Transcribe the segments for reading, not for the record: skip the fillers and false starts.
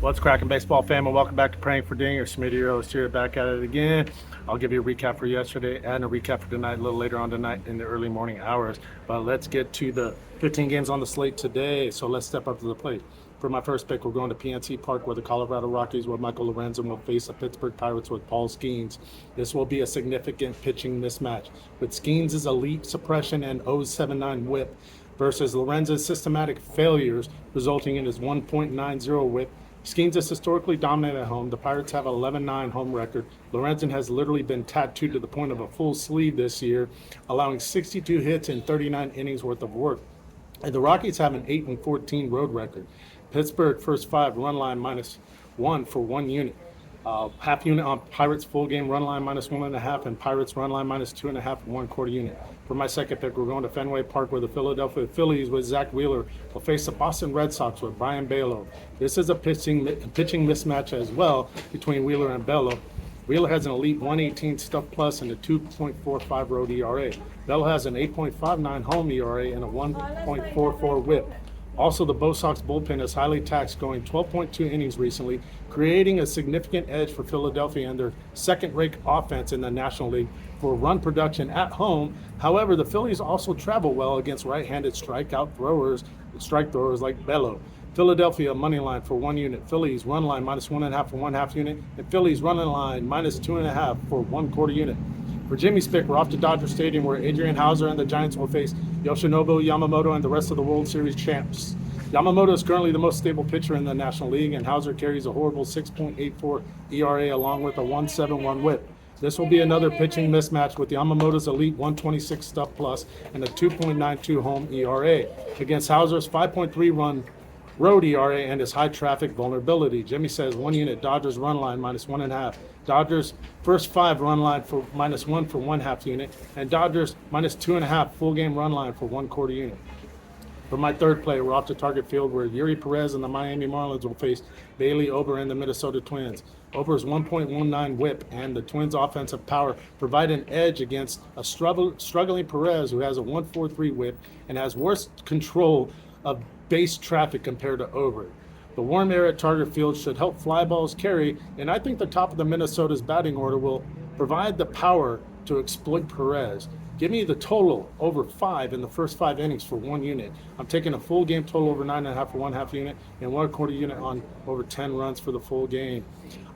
What's cracking, baseball fam, and welcome back to Praying for Ding. Your Smitty Rose here, back at it again. I'll give you a recap for yesterday and a recap for tonight a little later on tonight in the early morning hours. But let's get to the 15 games on the slate today. So let's step up to the plate. For my first pick, we're going to PNC Park, where the Colorado Rockies with Michael Lorenzen will face the Pittsburgh Pirates with Paul Skeens. This will be a significant pitching mismatch, with Skeens' elite suppression and 0.79 whip versus Lorenzen's systematic failures, resulting in his 1.90 whip. Skeens is historically dominant at home. The Pirates have an 11-9 home record. Lorenzen has literally been tattooed to the point of a full sleeve this year, allowing 62 hits in 39 innings worth of work. And the Rockies have an 8-14 road record. Pittsburgh first five run line -1 for 1 unit. Half unit on Pirates full game run line -1.5, and Pirates run line -2.5 for 1/4 unit. For my second pick, we're going to Fenway Park, where the Philadelphia Phillies with Zach Wheeler will face the Boston Red Sox with Brian Bello. This is a pitching mismatch as well between Wheeler and Bello. Wheeler has an elite 118 stuff plus and a 2.45 road ERA. Bello has an 8.59 home ERA and a 1.44 whip. Also, the Bo-Sox bullpen is highly taxed, going 12.2 innings recently, creating a significant edge for Philadelphia and their second-rate offense in the National League for run production at home. However, the Phillies also travel well against right-handed strike throwers like Bello. Philadelphia money line for 1 unit. Phillies run line -1.5 for 1/2 unit, and Phillies running line -2.5 for 1/4 unit. For Jimmy's pick, we're off to Dodger Stadium, where Adrian Hauser and the Giants will face Yoshinobu Yamamoto and the rest of the World Series champs. Yamamoto is currently the most stable pitcher in the National League, and Hauser carries a horrible 6.84 ERA along with a 1.71 whip. This will be another pitching mismatch, with Yamamoto's elite 126 stuff plus and a 2.92 home ERA against Hauser's 5.3 run road ERA and his high traffic vulnerability. Jimmy says 1 unit, Dodgers run line -1.5. Dodgers first five run line for -1 for 1/2 unit, and Dodgers -2.5 full game run line for 1/4 unit. For my third play, we're off to Target Field, where Yuri Perez and the Miami Marlins will face Bailey Ober and the Minnesota Twins. Ober's 1.19 whip and the Twins' offensive power provide an edge against a struggling Perez, who has a 1.43 whip and has worse control of base traffic compared to Ober. The warm air at Target Field should help fly balls carry, and I think the top of the Minnesota's batting order will provide the power to exploit Perez. Give me the total over 5 in the first 5 innings for 1 unit. I'm taking a full game total over 9.5 for 1/2 unit and 1/4 unit on over 10 runs for the full game.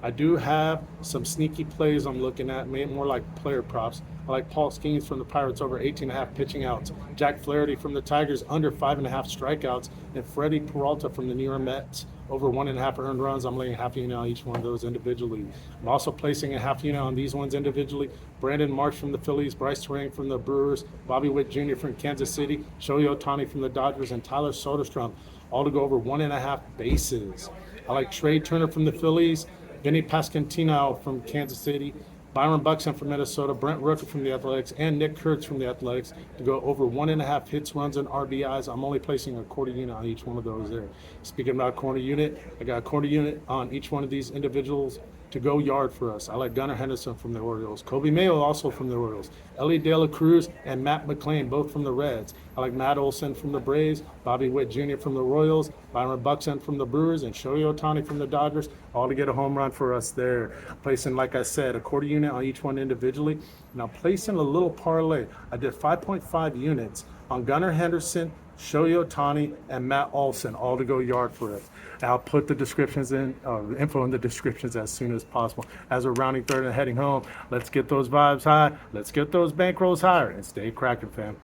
I do have some sneaky plays I'm looking at, more like player props. I like Paul Skeens from the Pirates over 18.5 pitching outs, Jack Flaherty from the Tigers under 5.5 strikeouts, and Freddie Peralta from the New York Mets over 1.5 earned runs. I'm laying half unit on each one of those individually. I'm also placing a half unit on these ones individually. Brandon Marsh from the Phillies, Bryce Terang from the Brewers, Bobby Witt Jr. from Kansas City, Shohei Ohtani from the Dodgers, and Tyler Soderstrom, all to go over 1.5 bases. I like Trey Turner from the Phillies, Vinny Pasquantino from Kansas City, Byron Buxton from Minnesota, Brent Rooker from the Athletics, and Nick Kurtz from the Athletics to go over 1.5 hits, runs, and RBIs. I'm only placing a 1/4 unit on each one of those there. Speaking about 1/4 unit, I got a 1/4 unit on each one of these individuals to go yard for us. I like Gunnar Henderson from the Orioles, Kobe Mayo also from the Orioles, Ellie De La Cruz and Matt McClain both from the Reds. I like Matt Olson from the Braves, Bobby Witt Jr. from the Royals, Byron Buxton from the Brewers, and Shohei Ohtani from the Dodgers, all to get a home run for us there. Placing, like I said, a 1/4 unit on each one individually. Now placing a little parlay. I did 5.5 units on Gunnar Henderson, Shohei Ohtani, and Matt Olson, all to go yard for us. I'll put the descriptions in, info in the descriptions as soon as possible. As we're rounding third and heading home, let's get those vibes high, let's get those bankrolls higher, and stay cracking, fam.